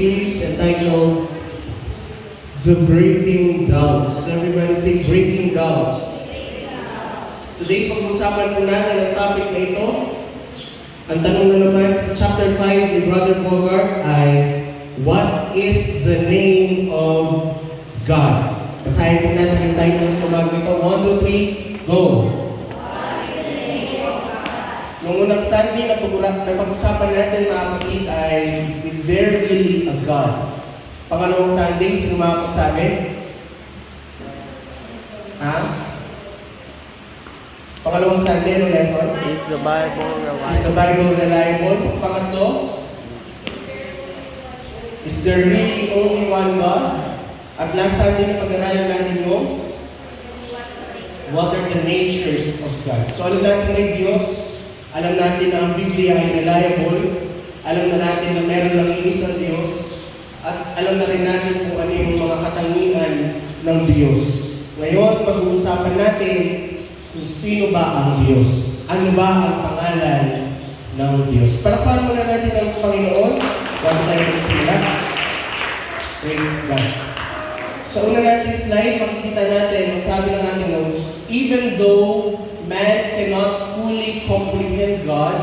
series entitled The Breaking Doubts. Everybody say Breaking Doubts. Today, pag-usapan po natin ang topic na ito. Ang tanong na naman sa chapter 5 ni Brother Bogart ay, what is the name of God? Basahin po natin yung title sa umaga nito. 1, 2, 3, go! Noong unang Sunday na pag-usapan natin mga kapatid ay, is there really a God? Pangalawang Sunday, sino makapagsabi? Ha? Pangalawang Sunday, ano lesson? Is the Bible reliable? Is the Bible reliable? Pangatlo? Is there really only one God? At last Sunday na pag-aralan natin yung what are the natures of God? So alam natin may Diyos, alam natin na ang Biblia ay reliable, alam na natin na meron lang iisang Diyos, at alam na rin natin kung ano yung mga katangian ng Diyos. Ngayon, pag-uusapan natin kung sino ba ang Diyos. Ano ba ang pangalan ng Diyos? Palakpakan muna natin ang Panginoon bago tayo magsimula. Praise God. Sa una nating slide, makikita natin, ang sabi ng ating notes, even though man cannot fully comprehend God,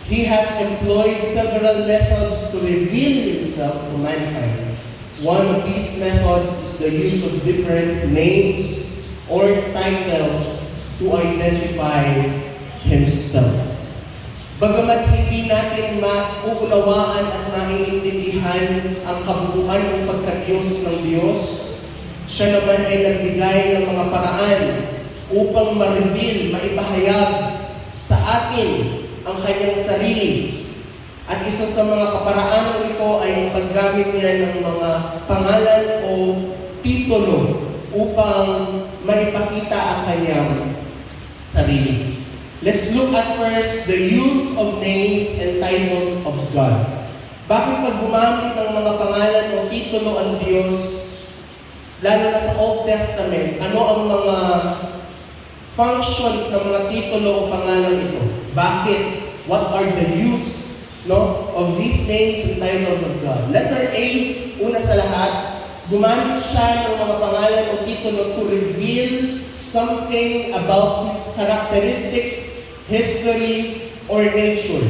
He has employed several methods to reveal Himself to mankind. One of these methods is the use of different names or titles to identify Himself. Bagamat hindi natin mauunawaan at maiintindihan ang kabuuan ng pagka-Diyos ng Diyos, siya naman ay nagbigay ng mga paraan upang ma-reveal, maipahayag sa atin ang kanyang sarili. At isa sa mga kaparaanan ito ay ang paggamit niya ng mga pangalan o titulo upang maipakita ang kanyang sarili. Let's look at first the use of names and titles of God. Bakit pag gumamit ng mga pangalan o titulo ang Diyos, lalo na sa Old Testament, ano ang mga functions ng mga titulo o pangalan ito? Bakit? What are the use of these names and titles of God? Letter A, una sa lahat, gumamit siya ng mga pangalan o titulo to reveal something about His characteristics, history, or nature.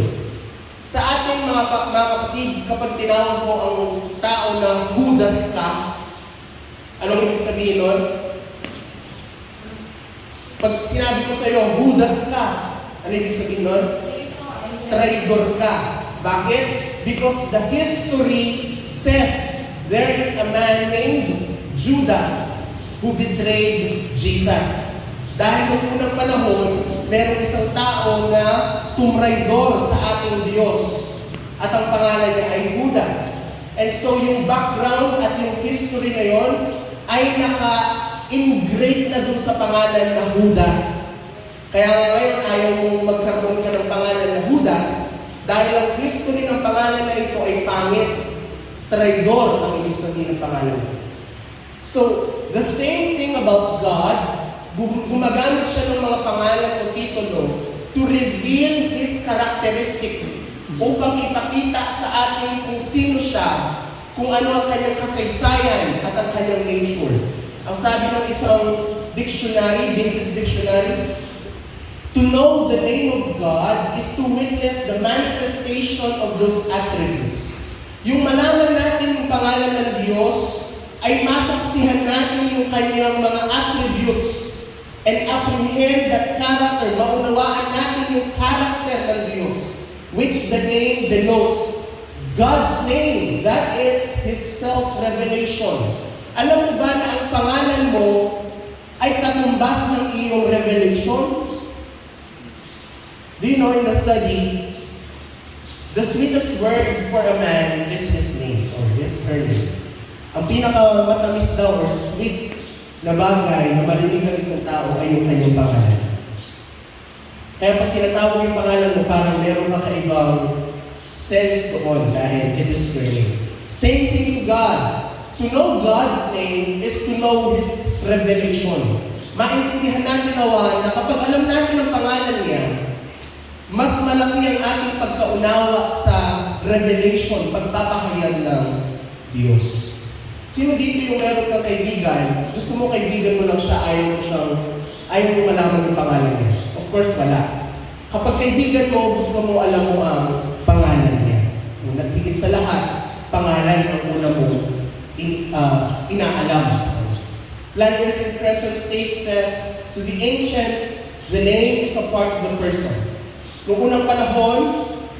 Sa ating mga kapatid, kapag tinawag mo ang tao na Judas ka, anong ibig sabihin nun? Pag sinabi ko sa iyo, Judas ka, ano ibig sabihin nun? Traitor ka. Bakit? Because the history says there is a man named Judas who betrayed Jesus. Dahil noong unang panahon, merong isang tao na tumraidor sa ating Diyos. At ang pangalan niya ay Judas. And so yung background at yung history na yon ay naka-ingrate na dun sa pangalan na Judas. Kaya ngayon ayaw mong magkaroon ka ng pangalan na Judas dahil ang history ng pangalan na ito ay pangit. Traidor ang ibig sabihin ng pangalan na ito. So, the same thing about God, gumagamit siya ng mga pangalan o titulo to reveal His characteristic upang ipakita sa atin kung sino siya, kung ano ang kanyang kasaysayan at ang kanyang nature. Ang sabi ng isang dictionary, Davis Dictionary, to know the name of God is to witness the manifestation of those attributes. Yung malaman natin yung pangalan ng Diyos, ay masaksihan natin yung kanyang mga attributes and apprehend that character, maunawaan natin yung character ng Diyos, which the name denotes. God's name, that is His self-revelation. Alam mo ba na ang pangalan mo ay katumbas ng iyong revelation? Do you know in the study, the sweetest word for a man is his name or her name. Ang pinakamatamis daw or sweet na bagay na marinig ng isang tao ay yung kanyang pangalan. Kaya pag tinatawag yung pangalan mo, parang meron kakaibang sense doon dahil it is your name. Same thing to God. To know God's name is to know His revelation. Maintindihan natin nawa na kapag alam natin ang pangalan niya, mas malaki ang ating pagkaunawa sa revelation, pagpapahayag ng Diyos. Sino dito yung meron kang kaibigan, gusto mo kaibigan mo lang siya, ayaw mo malaman yung pangalan niya? Of course, wala. Kapag kaibigan mo, gusto mo alam mo ang pangalan niya. Naghigit sa lahat, pangalan ang una mo inaalam sa kanya. Flanders in present state says, to the ancients, the name is a part of the person. Noong unang panahon,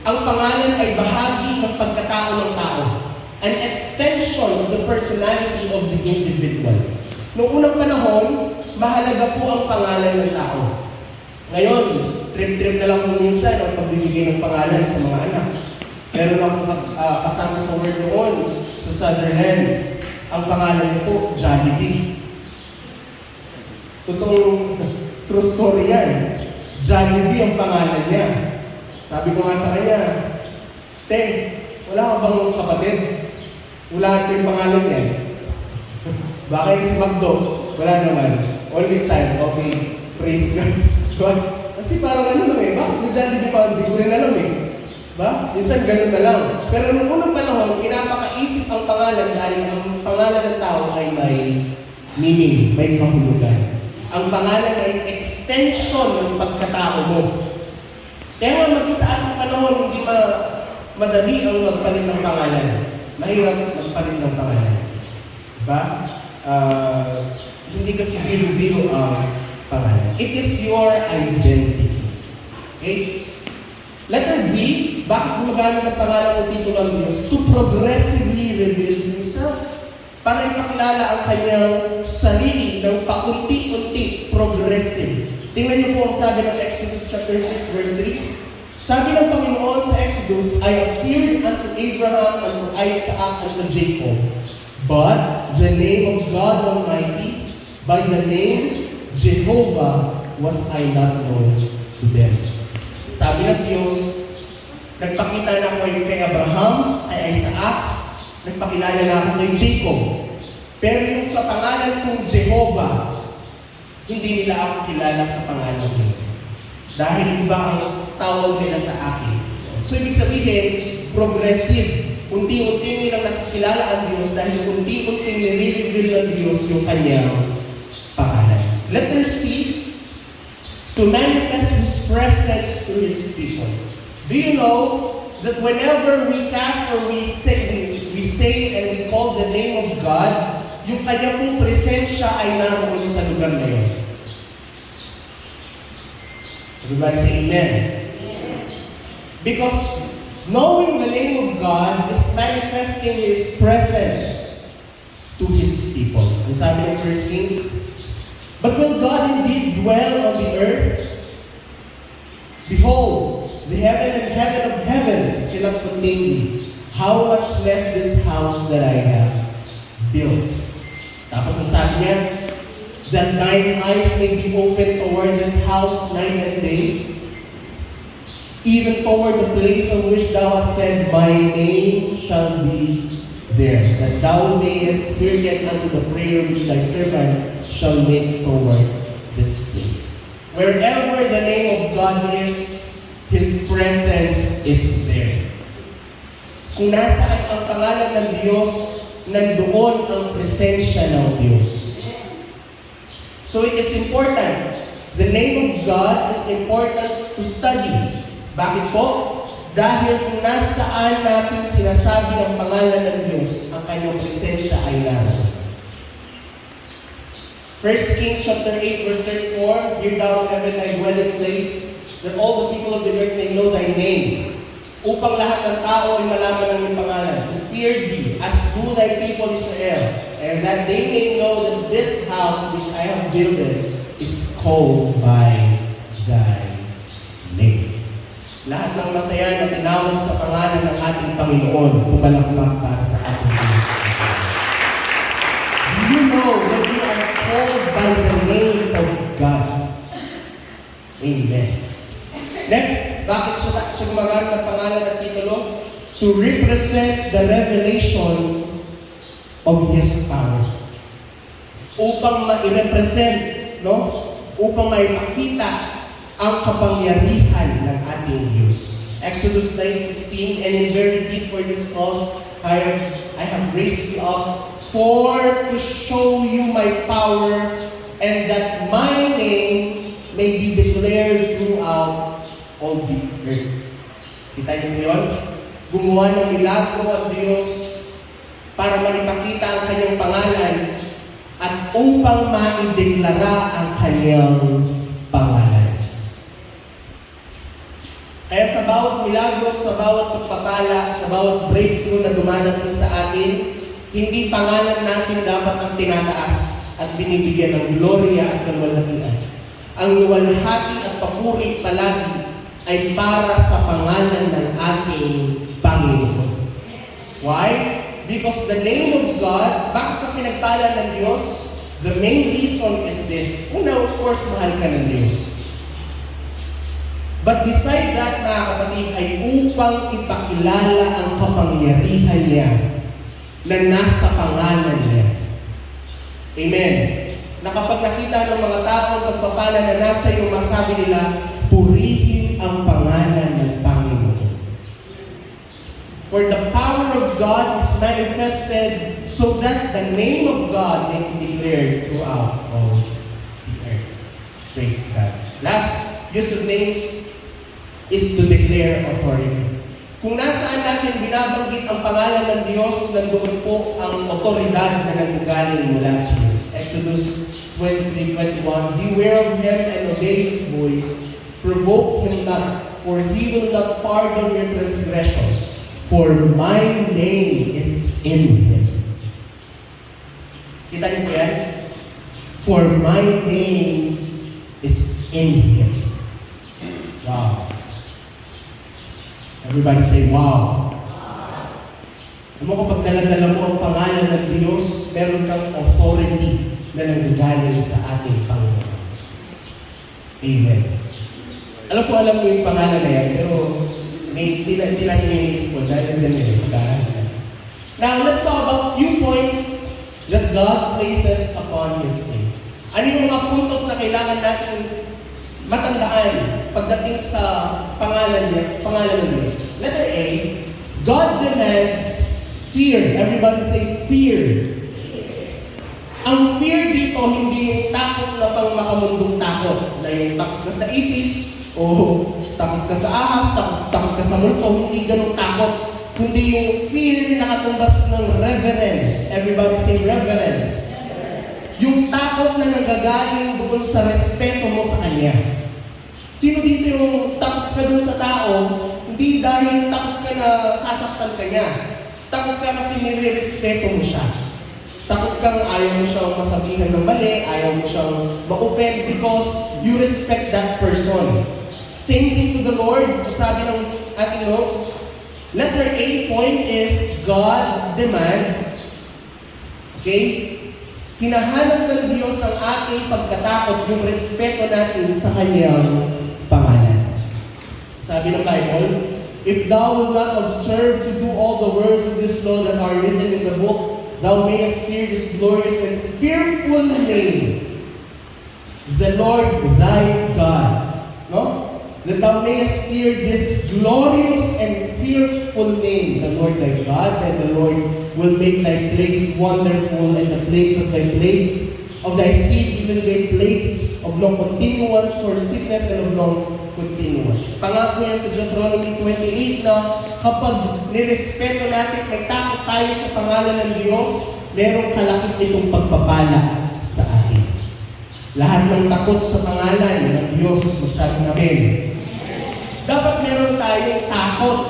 ang pangalan ay bahagi ng pagkatao ng tao. An extension of the personality of the individual. Noong unang panahon, mahalaga po ang pangalan ng tao. Ngayon, trip-trip na lang kung minsan ang pagbibigay ng pangalan sa mga anak. Meron akong kasama sa word noon sa Sutherland. Ang pangalan niya po, Jollibee. Totoong true story yan. Jollibee ang pangalan niya. Sabi ko nga sa kanya, Te, wala ka bang kapatid? Wala ito yung pangalan niya. Baka yung si Magdo, wala naman. Only child, okay. Praise God. Kasi parang ano lang eh, bakit na Jollibee pa? Hindi ko rin alam eh. Ba? Minsan ganun na lang. Pero nung unang panahon, pinapakaisip ang pangalan dahil ang pangalan ng tao ay may meaning, may kahulugan. Ang pangalan ay extension ng pagkatao mo. Kaya nga maging sa ating panahon, hindi madali ang magpalit ng pangalan. Mahirap magpalit ng pangalan. Diba? Hindi kasi biro-biro ang pangalan. It is your identity. Okay? Letter B, bakit gumagamit ng pangalan o titulo ng Diyos? To progressively reveal Himself. Para ipakilala ang kanyang sarili ng paunti-unti, progressive. Tingnan niyo po ang sabi ng Exodus chapter 6, verse 3. Sabi ng Panginoon sa Exodus, I appeared unto Abraham, unto Isaac, unto Jacob. But the name of God Almighty, by the name Jehovah, was I not known to them. Sabi ng Diyos, nagpakita na ako kay Abraham, kay Isaac, nagpakilala na ako kay Jacob. Pero yung sa pangalan kong Jehovah, hindi nila ako kilala sa pangalan ko. Dahil iba ang tawag nila sa akin. So ibig sabihin, progressive. Unti-unti nilang nakikilala ang Diyos dahil unti-unting nire-reveal ng Diyos yung kanyang pangalan. Letter C, to manifest His presence to His people. Do you know that whenever we cast or we say and we call the name of God, yung kanya pong presensya ay naroon sa lugar na yun? Everybody say amen. Because knowing the name of God is manifesting His presence to His people. Ang sabi ng 1 Kings, but will God indeed dwell on the earth? Behold, the heaven of heavens cannot contain thee. How much less this house that I have built. Tapos ang sabi niya, that thine eyes may be open toward this house night and day, even toward the place on which thou hast said, my name shall be there, that thou mayest hearken unto the prayer which thy servant shall make toward this place. Wherever the name of God is, His presence is there. Kung nasaan ang pangalan ng Diyos, nandoon ang presensya ng Diyos. So it is important. The name of God is important to study. Bakit po? Dahil kung nasaan natin sinasabi ang pangalan ng Diyos, ang kanyang presensya ay naroon. 1 Kings chapter 8 verse 34, Hear thou in heaven thy dwelling place, that all the people of the earth may know thy name. Upang lahat ng tao ay malaman ang iyong pangalan. To fear thee, as do thy people Israel, and that they may know that this house which I have builded is called by thy name. Lahat ng masaya na tinawag sa pangalan ng ating Panginoon, pumalakpak para sa ating Diyos. Do you know that you are called by the name of God? Amen. Next, bakit siya gumagamit ng pangalan at titulo? To represent the revelation of His power. Upang ma-represent, no? Upang maipakita ang kapangyarihan ng ating Diyos. Exodus 9:16, and in very deep for this cause I have raised you up for to show you my power, and that my name may be declared throughout all the earth. Kita niyo po yun? Gumawa ng milagro ang Diyos para maipakita ang kanyang pangalan at upang maideklara ang kanyang pangalan. Kaya sa bawat milagro, sa bawat pagpapala, sa bawat breakthrough na dumadating sa atin, hindi pangalan natin dapat ang tinataas at binibigyan ng gloria at kaluwalhatian. Ang luwalhati at papuri palagi ay para sa pangalan ng ating Panginoon. Why? Because the name of God, bakit ka pinagpala ng Diyos? The main reason is this. Una, of course, mahal ka ng Diyos. But beside that, mga kapatid, ay upang ipakilala ang kapangyarihan niya na nasa pangalan niya. Amen. Na kapag nakita ng mga tao ang pagpapala na nasa iyo, masabi nila, purihin ang pangalan ng Panginoon. For the power of God is manifested so that the name of God may be declared throughout all the earth. Praise God. Last use of names is to declare authority. Kung nasaan natin binabanggit ang pangalan ng Diyos, nandoon po ang otoridad na nanggagaling mula sa Diyos. Exodus 23:21, beware of him and obey his voice. Provoke him not, for he will not pardon your transgressions, for my name is in him. Kita niyo po yan? For my name is in him. Wow. Everybody say, wow. Alam mo, kapag daladala mo ang pangalan ng Diyos, meron kang authority na nanggagaling sa ating Panginoon. Amen. Alam mo yung pangalan na yan, pero hindi natin iniis po dahil nandiyan yun, pag-aaral. Now, let's talk about few points that God places upon His name. Ano yung mga puntos na kailangan natin matandaan pagdating sa pangalan ng Diyos? Letter A, God demands fear. Everybody say fear. Ang fear dito, hindi yung takot na pang makamundong takot, na yung takot ka sa ipis, o takot ka sa ahas, takot ka sa multo, hindi ganun takot. Kundi yung fear na katumbas ng reverence. Everybody say reverence. Yung takot na nagagaling doon sa respeto mo sa Kanya. Sino dito yung takot ka doon sa tao, hindi dahil takot ka na sasaktan ka niya. Takot ka kasi nire-respeto mo siya. Takot kang ayaw mo siyang masabihan ng mali, ayaw mo siyang ma-offend because you respect that person. Same thing to the Lord. Sabi ng ating notes, letter A point is God demands, okay? Hinahanap ng Diyos ang ating pagkatakot, yung respeto natin sa Kanyang pangalan. Sabi ng Bible, if thou wilt not observe to do all the words of this law that are written in the book, thou mayest fear this glorious and fearful name, the Lord thy God. No? That thou mayest fear this glorious and fearful name, the Lord thy God, and the Lord will make thy plagues wonderful, and the plagues of thy seed, even great plagues of long continuance, or sickness, and of long continuance. Pangako yan sa Deuteronomy 28 na kapag nirespeto natin, may takot tayo sa pangalan ng Diyos, merong kalakip itong pagpapala sa atin. Lahat ng takot sa pangalan ng Diyos, magsabi namin, dapat meron tayong takot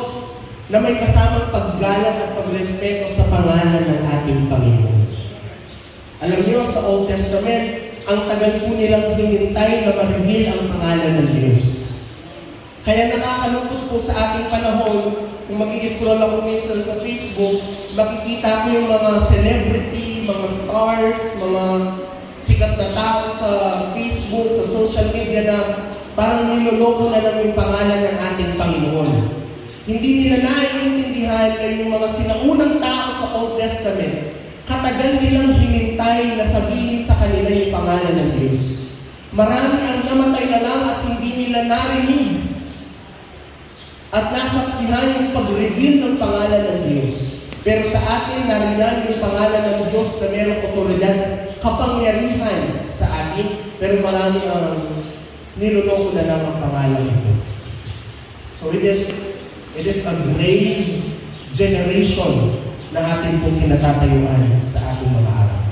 na may kasamang paggalang at pagrespeto sa pangalan ng ating Panginoon. Alam niyo, sa Old Testament, ang tagal po nilang hinintay na ma-reveal ang pangalan ng Diyos. Kaya nakakalungkot po sa ating panahon, kung mag-i-scroll ako minsan sa Facebook, makikita ko yung mga celebrity, mga stars, mga sikat na tao sa Facebook, sa social media na parang niloloko na lang yung pangalan ng ating Panginoon. Hindi nila naiintindihan na yung mga sinaunang tao sa Old Testament, katagal nilang hinintay na sabihin sa kanila yung pangalan ng Diyos. Marami ang namatay na lang at hindi nila narinig at nasaksihan yung pag-reveal ng pangalan ng Diyos. Pero sa atin, nariyan yung pangalan ng Diyos na mayroong otoridad at kapangyarihan sa atin. Pero marami ang niloloko na lang ang pangalan ito. So it is a grave generation na ating pong kinatatayuan sa ating mga araw.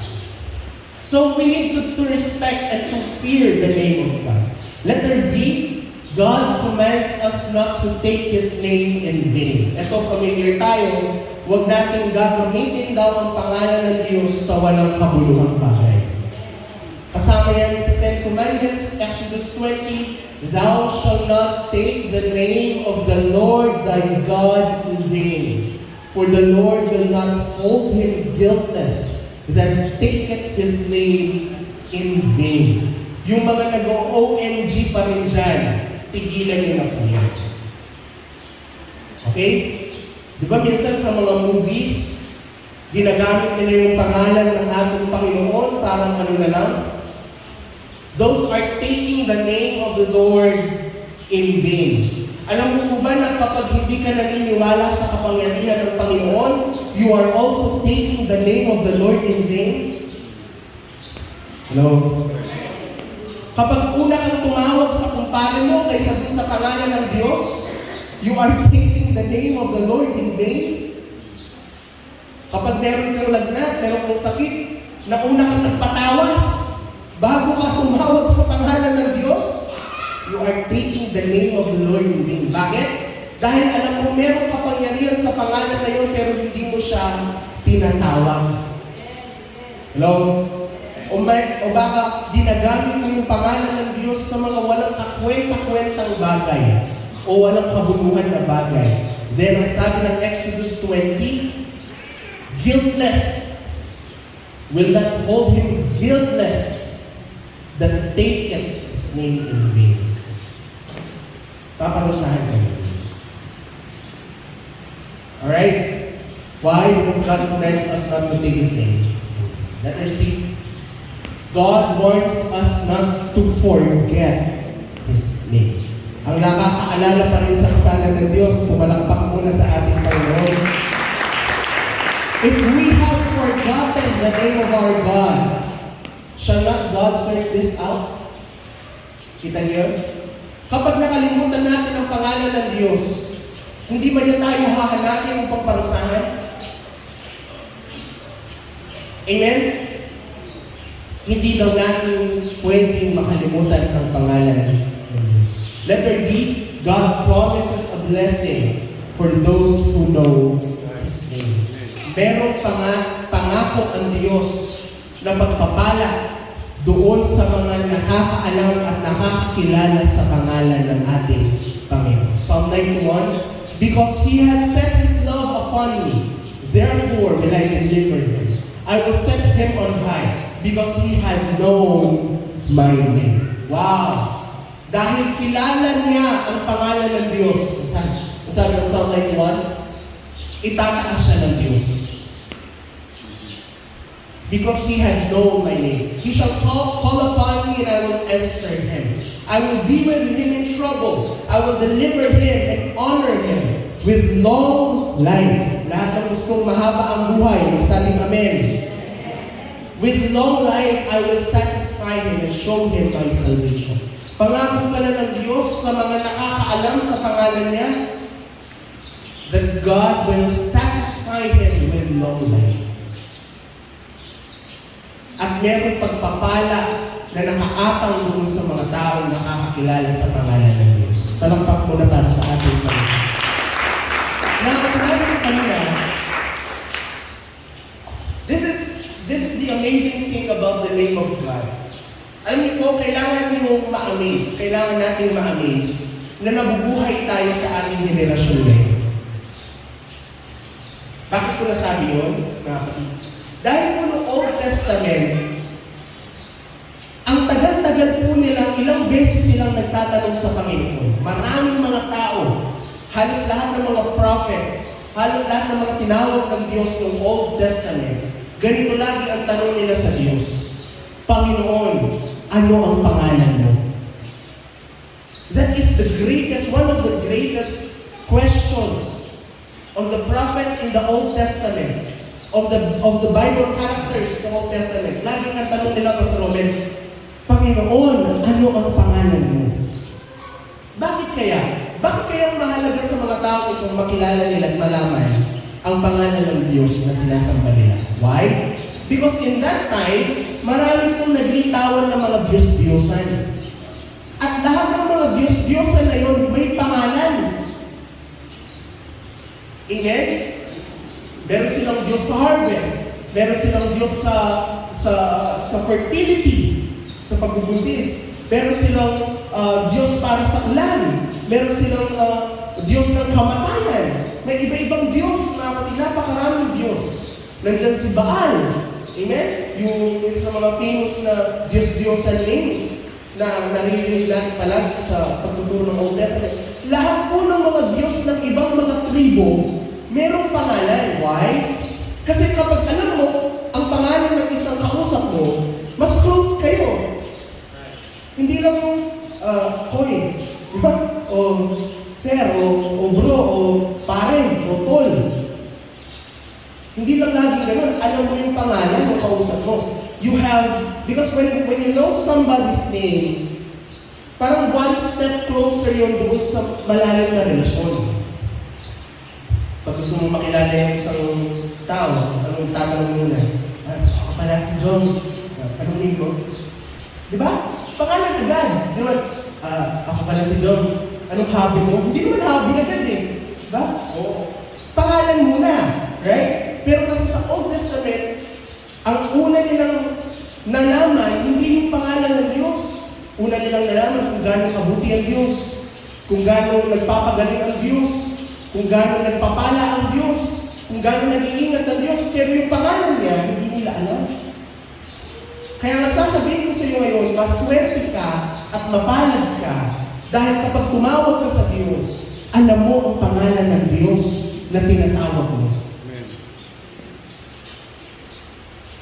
So we need to respect and to fear the name of God. Letter B, God commands us not to take His name in vain. Ito, familiar tayo. Huwag nating gagamitin daw ang pangalan ng Diyos sa walang kabuluhang bagay. Kasama yan sa Ten Commandments, Exodus 20, Thou shalt not take the name of the Lord thy God in vain, for the Lord will not hold him guiltless that taketh His name in vain. Yung mga nag-OMG pa rin dyan, tigilan niyo na po yan. Okay? Di ba minsan sa mga movies, ginagamit nila yung pangalan ng ating Panginoon, parang ano na lang? Those are taking the name of the Lord in vain. Alam mo po ba na kapag hindi ka naniniwala sa kapangyarihan ng Panginoon, you are also taking the name of the Lord in vain? Hello? Kapag una kang tumawag sa kumpare mo kaysa dun sa pangalan ng Diyos, you are taking the name of the Lord in vain? Kapag meron kang lagnat, meron kang sakit, na una kang nagpatawas, bago ka tumawag sa pangalan ng Diyos, you are taking the name of the Lord in vain. Bakit? Dahil alam mo, meron kapangyarihan sa pangalan na yun, pero hindi mo siya tinatawag. Hello? O baka ginagamit mo yung pangalan ng Diyos sa mga walang kakwenta-kwentang bagay o walang kabuluhan na bagay. Then, ang sabi ng Exodus 20, guiltless will not hold him guiltless that taketh His name in vain. Paparusahan ka ng Diyos. Alright? Why? Because God commands us not to take His name. Letter C. God wants us not to forget His name. Ang nakakaalala pa rin sa pangalan ng Diyos, pumalakpak muna sa ating Panginoon. If we have forgotten the name of our God, shall not God search this out? Kita niyo? Kapag nakalimutan natin ang pangalan ng Diyos, hindi ba niya tayo hahanapin upang parusahan? Amen? Hindi daw natin pwedeng makalimutan ang pangalan ng Diyos. Letter D, God promises a blessing for those who know His name. Merong pangako ang Diyos na pagpapala doon sa mga nakakaalam at nakakakilala sa pangalan ng ating Panginoon. Psalm 91, because He has set His love upon me, therefore will I deliver Him. I will set Him on high, because He has known my name. Wow! Dahil kilala niya ang pangalan ng Diyos. Sabi ng Psalm 91, itataas siya ng Diyos. Because He had known my name. He shall call upon me and I will answer him. I will be with him in trouble. I will deliver him and honor him with long life. Lahat ng gustong mahaba ang buhay, magsabing amen. With long life, I will satisfy him and show him my salvation. Pangako pala ng Diyos sa mga nakakaalam sa pangalan niya, that God will satisfy him with long life. At meron pagpapala na nakaatang doon sa mga taong nakakakilala sa pangalan ng Diyos. Palakpak muna para sa ating Panginoon. Now, sinabi ko kanina, this is the amazing thing about the name of God. Alam niyo po, kailangan niyo ma-amaze, kailangan natin ma-amaze na nabubuhay tayo sa ating henerasyon ngayon. Bakit ko nasabi yun, mga kapatid? Dahil po noong Old Testament, ang tagal-tagal po nilang, ilang beses silang nagtatanong sa Panginoon. Maraming mga tao, halos lahat ng mga prophets, halos lahat ng mga tinawag ng Diyos noong Old Testament, ganito lagi ang tanong nila sa Diyos, Panginoon, ano ang pangalan mo? That is the greatest, one of the greatest questions of the prophets in the Old Testament, of the Bible characters sa Old Testament, laging ang tanong nila pa sa Roman, Panginoon, ano ang pangalan mo? Bakit kaya? Bakit kaya mahalaga sa mga tao itong makilala nila at malaman ang pangalan ng Diyos na sinasamba nila? Why? Because in that time, marami pong naglilitawan ng mga Diyos-Diyosan. At lahat ng mga Diyos-Diyosan na yun may pangalan. Amen? Meron silang Diyos sa harvest. Meron silang Diyos sa fertility, sa pagbubuntis. Meron silang Diyos para sa ulan. Meron silang Diyos ng kamatayan. May iba-ibang Diyos na napakaraming Diyos. Nandiyan si Baal. Amen? Yung isa sa mga famous na Diyos-Diyosan names na naririnig natin palagi sa pagtuturo ng Old Testament. Lahat po ng mga Diyos ng ibang mga tribo, merong pangalan. Why? Kasi kapag alam mo ang pangalan ng isang kausap mo, mas close kayo. Hindi lang yung Koy, o sir, o bro, o pare, o tol. Hindi lang lagi ganun. Alam mo yung pangalan ng kausap mo. You have, because when you know somebody's name, parang one step closer yun doon sa malalim na relasyon. Pag gusto mong makilala yung isang tao, anong tatanong muna? Ako pala si John. Anong name mo? Di ba? Pangalan agad. Di ba? Ako pala si John. Anong hobby mo? Hindi naman hobby agad eh. Di ba? Oo. Pangalan muna. Right? Pero kasi sa Old Testament, ang una nilang nalaman, hindi yung pangalan ng Diyos. Una nilang nalaman kung gaano kabuti ang Diyos, kung gaano nagpapagaling ang Diyos, kung gaano nagpapala ang Diyos, kung gaano nag-iingat ang Diyos, pero yung pangalan niya, hindi nila alam. Kaya nasasabihin ko sa iyo ngayon, maswerte ka at mapalad ka dahil kapag tumawag ka sa Diyos, alam mo ang pangalan ng Diyos na tinatawag mo.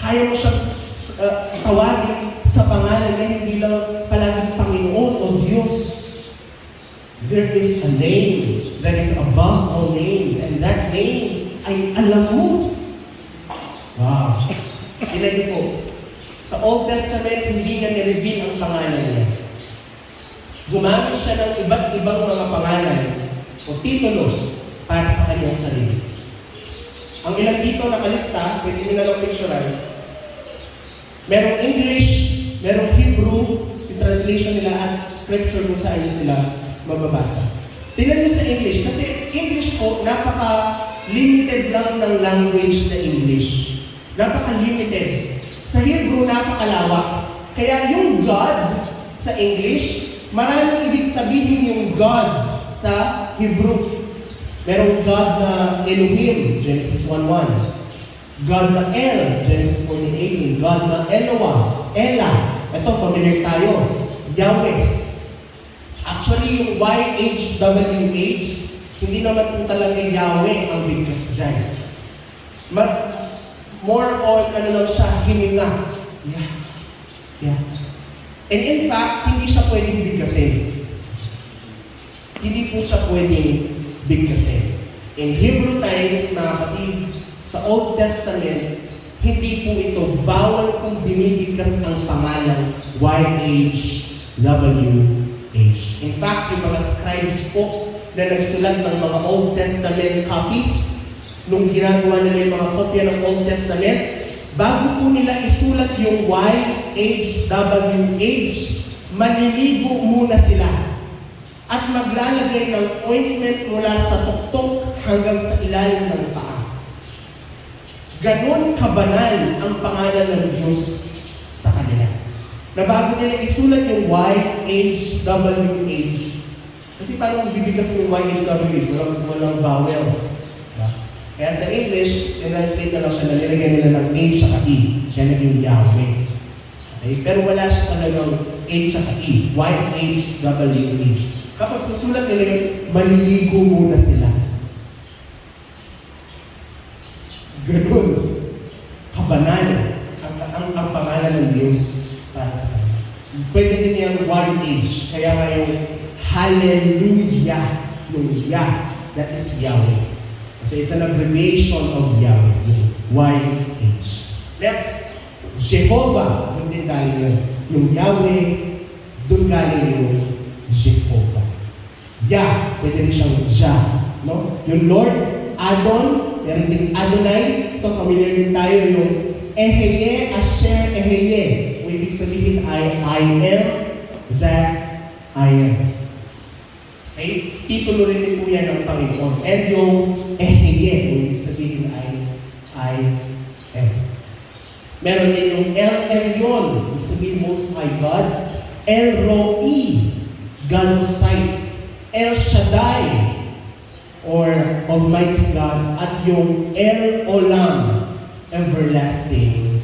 Kaya mo siyang tawagin sa pangalan niya, hindi lang palaging Panginoon o Diyos. There is a name that is above all name, and that name ay alam mo. Wow! Tingnan po, sa Old Testament, hindi niya nireveal ang pangalan niya. Gumamit siya ng iba't ibang mga pangalan o titulo para sa kanyang sarili. Ang ilan dito nakalista, pwede nyo na lang picturean. Merong English, merong Hebrew, yung translation nila at scripture kung saan nyo sila mababasa. Tingnan nyo sa English, kasi English po, napaka-limited lang ng language na English. Napaka-limited. Sa Hebrew, napakalawak. Kaya yung God sa English, maraming ibig sabihin yung God sa Hebrew. Merong God na Elohim, Genesis 1:1. God na El, Genesis 14:18. God na Eloah, Ela. Ito, familiar tayo. Yahweh. Actually, yung YHWH, hindi naman po talaga Yahweh ang bigkas dyan. More on, lang siya, hininga. Yeah. And in fact, hindi siya pwedeng bigkasin. Hindi po siya pwedeng bigkasin. In Hebrew times, mga kapatid, sa Old Testament, hindi po ito, bawal kung binibigkas ang pangalan YHWH. In fact, yung mga scribes po na nagsulat ng mga Old Testament copies, nung ginagawa nila yung mga kopya ng Old Testament, bago po nila isulat yung YHWH, maliligo muna sila at maglalagay ng ointment mula sa tuktok hanggang sa ilalim ng paa. Ganon kabanal ang pangalan ng Diyos sa kanila. Na bago nila isulat yung YHWH, kasi paano bibigkas yung YHWH? Walang vowels. Kaya sa English, i-translate na lang siya, nalilagay nila ng H at E. Kaya naging Yahweh. Okay? Pero wala siya talagang H at E. YHWH. Kapag susulat nila yun, maliligo muna sila. Ganun. Kabanal ang pangalan ng Diyos para sa kanila. Pwede din yung 1H. Kaya nga yung Hallelujah, yung Yah, that is Yahweh. Kasi it's an abbreviation of Yahweh, yung YH. Next, Jehovah, doon din galing yun. Yung Yahweh, doon galing yung Jehovah. Yah, pwede rin siyang Jah, no? Yung Lord, Adon, meron din Adonai. Ito, familiar din tayo yung Eheye, Asher, Eheye. O ibig sabihin ay I am that I am. Okay? Titulo rin din po yan ng Panginoon. And yung Eheye, o ibig sabihin ay I am. Meron din yung El Elyon, ibig sabihin Most High God. El Roi, God of Sight. El Shaddai, or Almighty God. At yung El Olam, Everlasting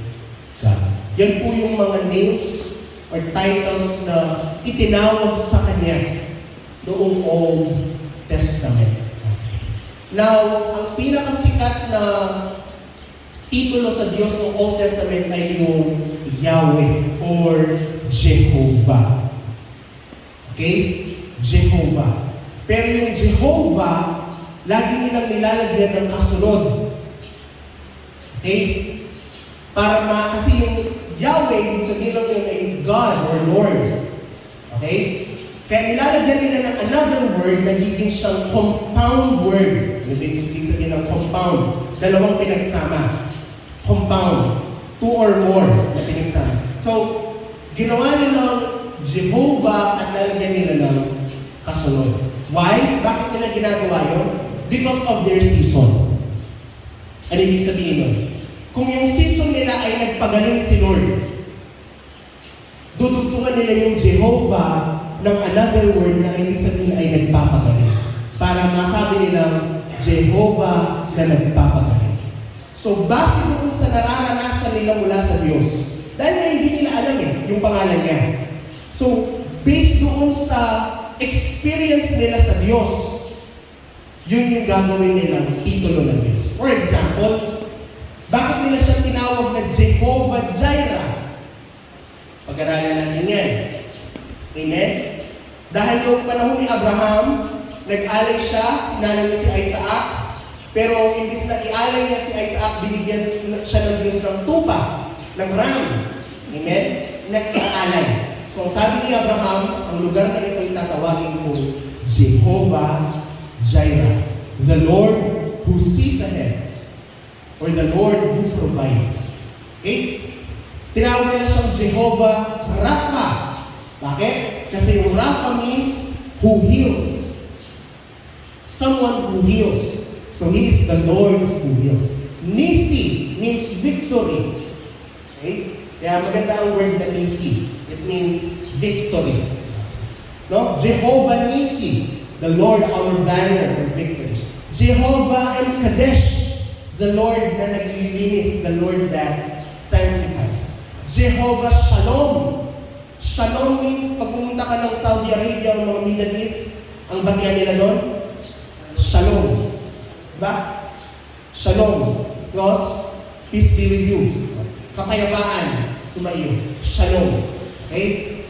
God. Yan po yung mga names or titles na itinawag sa Kanya noong Old Testament. Now, ang pinakasikat na titulo sa Diyos ng Old Testament ay yung Yahweh or Jehovah. Okay? Jehovah. Pero yung Jehovah, lagi nilang nilalagyan ng kasunod. Okay? Kasi yung Yahweh, ibig sabihin lang yun ay God or Lord. Okay? Kaya nilalagyan nila ng another word, nagiging siyang compound word. Ano ibig sabihin ng compound? Dalawang pinagsama. Compound. Two or more na pinagsama. So, ginawa nilang Jehovah at lalagyan nila ng kasunod. Why? Bakit nila ginagawa yun? Because of their season. Ano ibig sabihin nun? Kung yung season nila ay nagpagaling si Lord, dudugtungan nila yung Jehovah ng another word na ibig sabihin ay nagpapagaling. Para masabi nilang Jehovah na nagpapagaling. So, base doon sa nararanasan nila mula sa Diyos, dahil nga hindi nila alam yung pangalan niya. So, based doon sa experience nila sa Diyos, yun yung gagawin nilang titulo ng Diyos. For example, bakit nila siya tinawag na Jehovah Jireh? Pag-aralan natin yan. Amen? Dahil noong panahon ni Abraham, nag-alay siya, sinanay niya si Isaac, pero imbis na i-alay niya si Isaac, binigyan siya ng Diyos ng tupa, ng ram. Amen? Nag-ialay. So, sabi ni Abraham, ang lugar na ito itatawagin ko Jehovah Jireh, the Lord who sees ahead, or the Lord who provides. Okay? Tinawag nila siyang Jehovah Rapha. Bakit? Kasi yung Rapha means who heals. Someone who heals. So, He is the Lord who heals. Nisi means victory. Okay? Kaya maganda ang word na Nisi. It means victory. No? Jehovah Nisi, the Lord our banner or victory. Jehovah and Kadesh, the Lord na naglilinis, the Lord that sanctifies. Jehovah Shalom. Shalom means pag pumunta ka ng Saudi Arabia o mga Middle East, ang batian nila doon, Shalom. Diba? Shalom. Because peace be with you. Kapayapaan, sumaiyo. Shalom. Okay?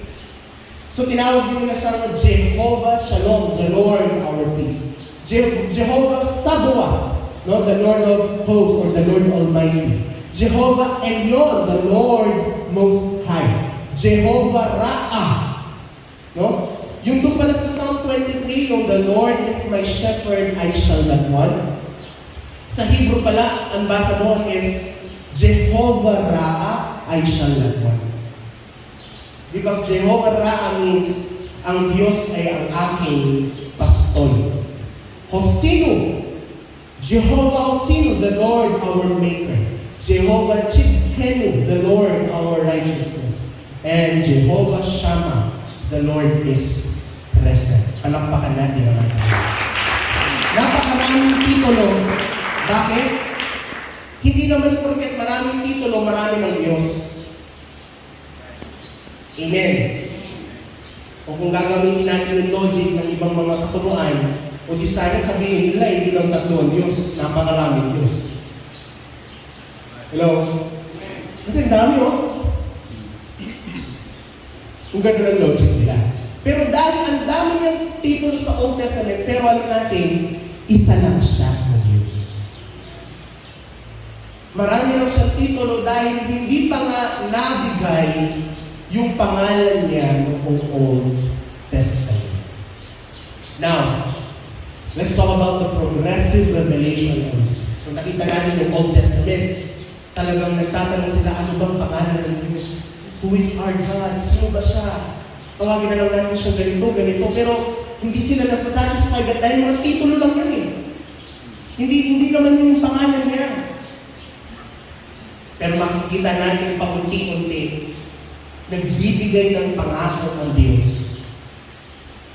So, tinawag din nila siyang Jehovah Shalom, the Lord our peace. Jehovah Sabaoth, no? The Lord of hosts or the Lord Almighty. Jehovah Elyon, the Lord Most High. Jehovah Ra'ah, no? Yung doon pala sa Psalm 23, yung the Lord is my shepherd, I shall not want. Sa Hebrew pala, ang basa doon is Jehovah Ra'ah, I shall not want. Because Jehovah Ra'ah means, ang Diyos ay ang aking pastol. Hosinu, Jehovah Hosinu, the Lord our Maker. Jehovah Chidkenu, the Lord our righteousness. And Jehovah Shammah, the Lord is present. Palakpakan natin ang ating Diyos. Napakaraming titulo. Bakit? Hindi naman porket maraming titulo, marami ng Diyos. Amen. O kung gagawin natin yung logic ng ibang mga katuruan, o di sana sabihin nila, hindi lang tatlo ang Diyos, napakaraming Diyos. Hello? Kasi ang dami, kung gano'n ang logic nila. Pero dahil ang dami niyang titulo sa Old Testament, pero alam natin, isa lang siya na Diyos. Marami lang siyang titulo dahil hindi pa nga nabigay yung pangalan niya noong Old Testament. Now, let's talk about the progressive revelation of Jesus. So nakita natin yung Old Testament. Talagang nagtatanong sila, ano bang pangalan ng Diyos? Who is our God? Sino ba siya? Tawagin na lang natin siya ganito. Pero hindi sila nasasatisfy dahil mga titulo lang yan eh. Hindi naman yun yung pangalan niya. Pero makikita natin paunti-unti, nagbibigay ng pangako ang Diyos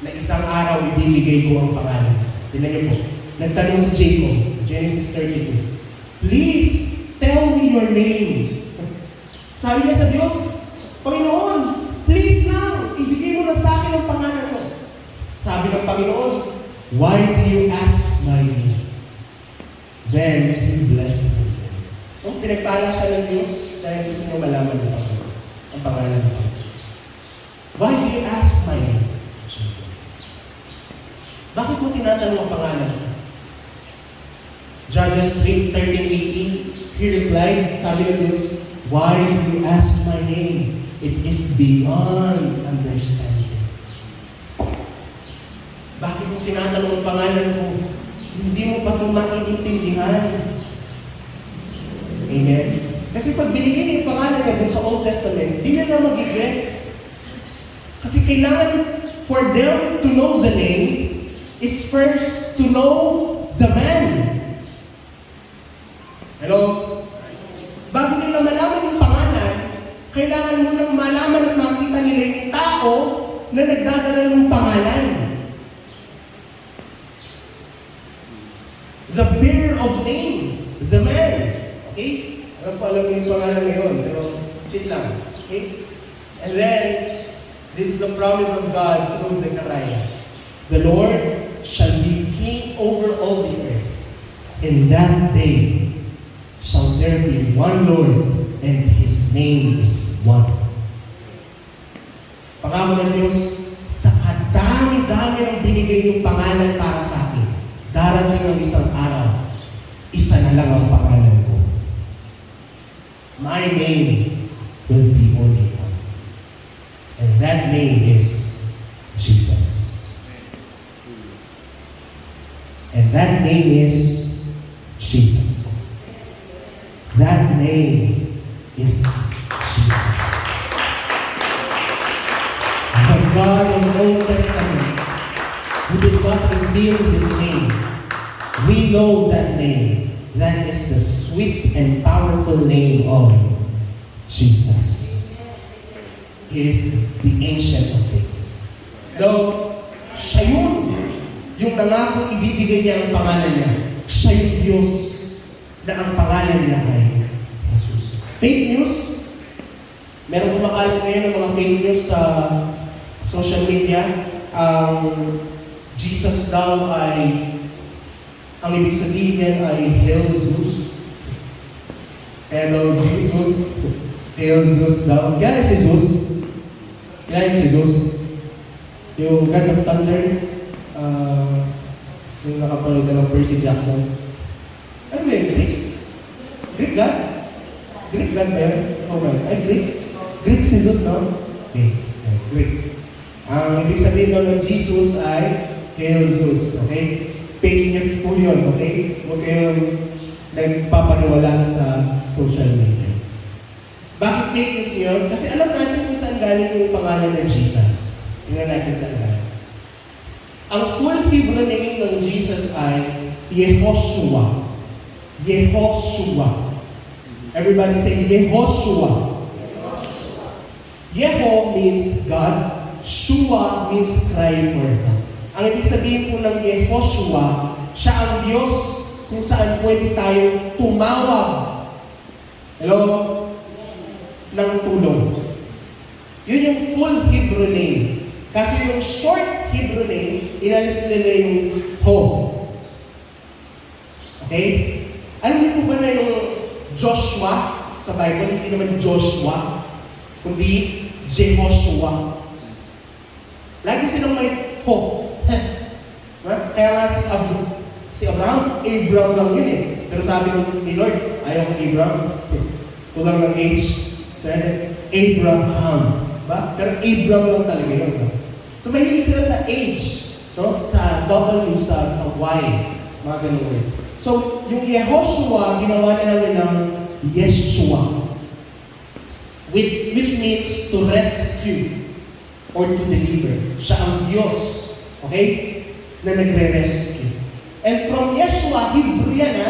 na isang araw ibibigay ko ang pangalan. Tingnan niyo po. Nagtanong si Jacob, Genesis 32. Please, tell me your name. Sabi niya sa Diyos, Panginoon, please lang, ibigay mo na sa akin ang pangalan mo. Sabi ng Panginoon, why do you ask my name? Then, He blessed him. No? Pinagpala siya ng Diyos dahil gusto niyo malaman ng Panginoon ang pangalan mo. Why do you ask my name? Bakit mo tinatanong ang pangalan? Judges 3:13-18, He replied, sabi ng Diyos, why do you ask my name? It is beyond understanding. Bakit mo tinatanong ang pangalan ko? Hindi mo pa ito maiintindihan. Amen? Kasi pag binigyan niya yung pangalan niya dun sa Old Testament, di nila mag-gets. Kasi kailangan for them to know the name is first to know the man. Hello? Bago nila malaman yung pangalan, kailangan mo nang malaman at makita nila yung tao na nagdadala ng pangalan. The bearer of name, the man. Okay? Alam mo yung pangalan na yun, pero chill lang. Okay? And then, this is a promise of God through Zechariah. The Lord shall be king over all the earth. In that day shall there be one Lord, and His name is one. Pangako ng Diyos, sa kadami-dami ng binigay niyong pangalan para sa akin, darating ang isang araw, isa na lang ang pangalan ko. My name will be only one. And that name is Jesus. And that name is Jesus. That name is Jesus. The God of the Old Testament who did not reveal His name, we know that name. That is the sweet and powerful name of Jesus. He is the Ancient of Days. Hello? Siya yun. Yung nangakong ibibigay niya ang pangalan niya. Siya yung Diyos na ang pangalan niya ay Jesus. Fake news? Meron kumakalat ngayon ng mga fake news sa social media. Jesus daw ay ang ibig sabihin niyan ay Hail Zeus. Kaya daw Jesus, Hail Zeus daw. Kaya si Zeus? Kaya si Zeus? Yung God of Thunder, so nakapanood na ng Percy Jackson. Ano ba yun? Greek? Greek God? Greek God ba yun? Okay. Ay, Greek? Greek si Zeus, no? Okay. Greek. Ang ibig sabihin daw ng Jesus ay Hail Zeus. Okay? Fake news po yun, okay? Huwag kayong nagpapaniwala sa social media. Bakit fake news yun? Kasi alam natin kung saan galing yung pangalan ng Jesus. Tingnan natin saan galing. Ang full Hebrew name ng Jesus ay Yehoshua. Yehoshua. Everybody say Yehoshua. Yeho means God. Shua means cry for help. Ang ibig sabihin po ng Yehoshua, siya ang Diyos kung saan pwede tayong tumawag. Hello? Ng tulong. Yun yung full Hebrew name. Kasi yung short Hebrew name, inalis nila yung Ho. Okay? Alam niyo po ba na yung Joshua sa Bible, hindi naman Joshua, kundi Jehoshua. Lagi silang may Ho. Kaya nga si Abraham lang yun eh. Pero sabi ni Lord, ayaw kong Abraham, kulang ng H, so Abraham. Ba? Pero Abraham lang talaga yun. Ba? So mahilig sila sa H, no? Sa W, sa Y, mga ganun words. So, yung Yehoshua, ginawa na namin ng Yeshua, which means to rescue or to deliver. Siya ang Diyos, okay, na nagre-rescue. And from Yeshua, Hebrew yan ha,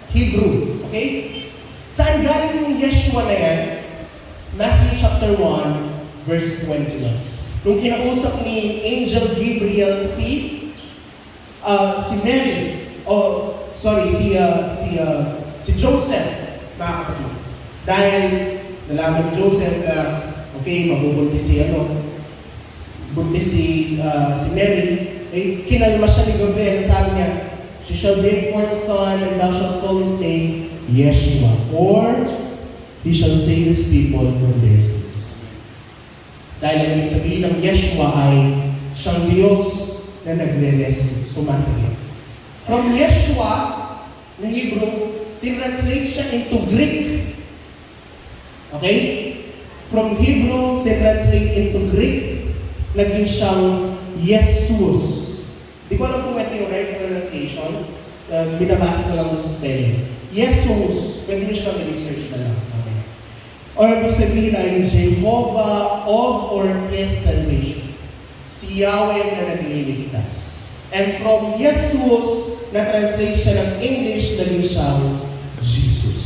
Hebrew, okay? Saan galing yung Yeshua na yan? Matthew chapter 1, verse 21. Nung kinausap ni Angel Gabriel si Mary, si Joseph, mga kapatid. Dahil nalaman ni Joseph na, okay, mabubuntis si Mary, kinalma siya ni Gabriel, sabi niya, she shall bring forth a son, and thou shalt call his name Yeshua, for he shall save his people from their sins. Dahil ang ibig sabihin ng Yeshua ay siyang Diyos na nagre-rescue, sumasagip. From Yeshua, na Hebrew, tinranslate siya into Greek. Okay? From Hebrew, tinranslate into Greek, naging siyang Jesus. Di ko alam kung ito yung right pronunciation. Binabasa ko lang sa spelling. Jesus. Pwede nyo siyang i-research na lang. Okay. Or ibig sabihin ay Jehovah of or is salvation. Si Yahweh na nagliligtas. And from Jesus, na-translate siya ng English, naging siyang Jesus.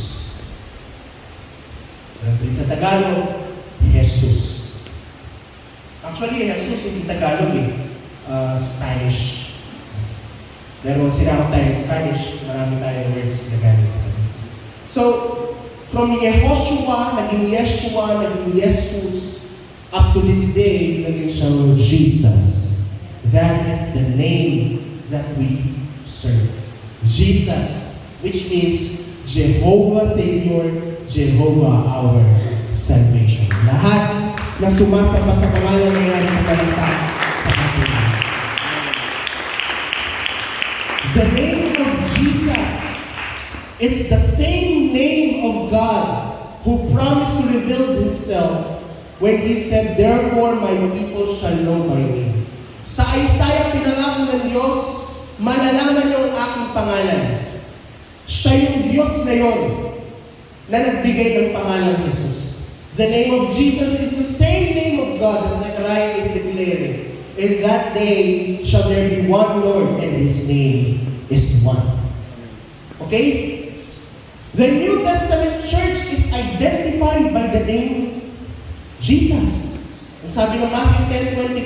Translate sa Tagalog, Jesus. Actually, Jesus hindi Tagalog Spanish. Pero sinakot tayo ng Spanish, marami tayong words na galing sa kanila. So, from Yehoshua, naging Yeshua, naging Jesus, up to this day, naging siyang Jesus. That is the name that we serve. Jesus, which means Jehovah Savior, Jehovah our salvation. Lahat na sumasamba sa pangalan na yan ang malanta sa ating Diyos. The name of Jesus is the same name of God who promised to reveal Himself when He said, therefore my people shall know my name. Sa Isaiah, pinangako ng Diyos, malalaman niyo ang aking pangalan. Siya yung Diyos na yon na nagbigay ng pangalan Jesus. The name of Jesus is the same name of God as Zechariah is declaring. In that day shall there be one Lord, and His name is one. Okay? The New Testament church is identified by the name Jesus. Sabi ng Matthew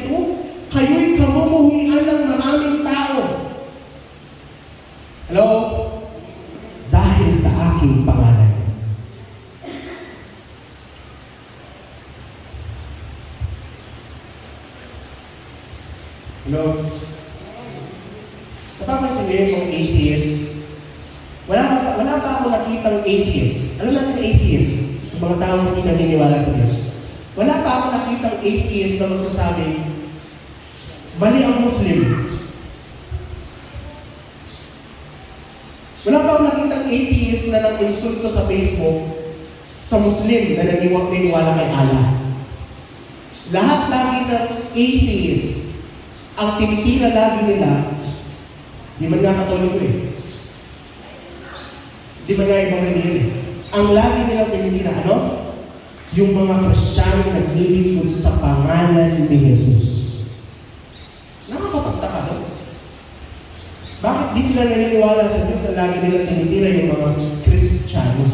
10:22, kayo'y kamumuhian ng maraming tao. Hello? Dahil sa aking pangalan. Hello? Napapansin niyo yung mga atheists? Wala pa ako nakitang atheist. Ano natin atheist? Yung mga tao hindi naniniwala sa Diyos. Wala pa ako nakitang atheist na magsasabi, mali ang Muslim. Wala pa ako nakitang atheist na nag-insulto sa Facebook sa Muslim na naniniwala kay Allah. Lahat lagi ng atheist, ang tinitira lagi nila, di man nga Katoliko di man nga ibang relihiyon Ang lagi nilang tinitira, ano? Yung mga Kristiyano naglilingkod sa pangalan ni Jesus. Nakakapagtaka, no? Bakit di sila naniniwala sa Diyos ang lagi nilang tinitira yung mga Kristiyano?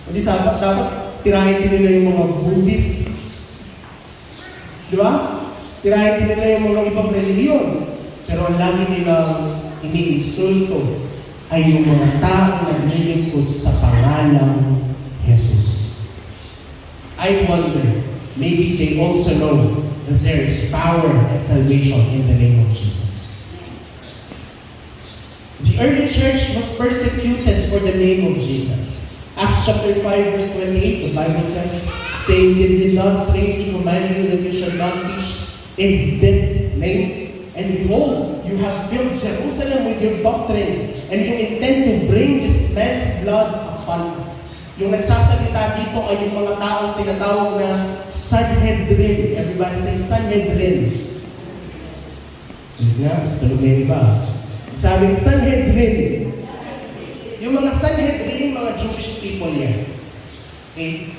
O di dapat tirahin din nila yung mga Buddhist. Di ba? Tirahin din nila yung mga ibang relihiyon. Pero ang lagi nilang iniinsulto ay yung mga taong naglilingkod sa pangalang Jesus. I wonder, maybe they also know that there is power and salvation in the name of Jesus. The early church was persecuted for the name of Jesus. Acts chapter 5 verse 28, the Bible says, saying, did we not straightly command you that you shall not teach in this name? And behold, you have filled Jerusalem with your doctrine, and you intend to bring this man's blood Palmas. Yung nagsasalita dito ay yung mga taong tinatawag na Sanhedrin. Everybody say Sanhedrin. Ulit nga, tulog na yung iba. Sabing Sanhedrin. Yung mga Sanhedrin, mga Jewish people yan. Okay?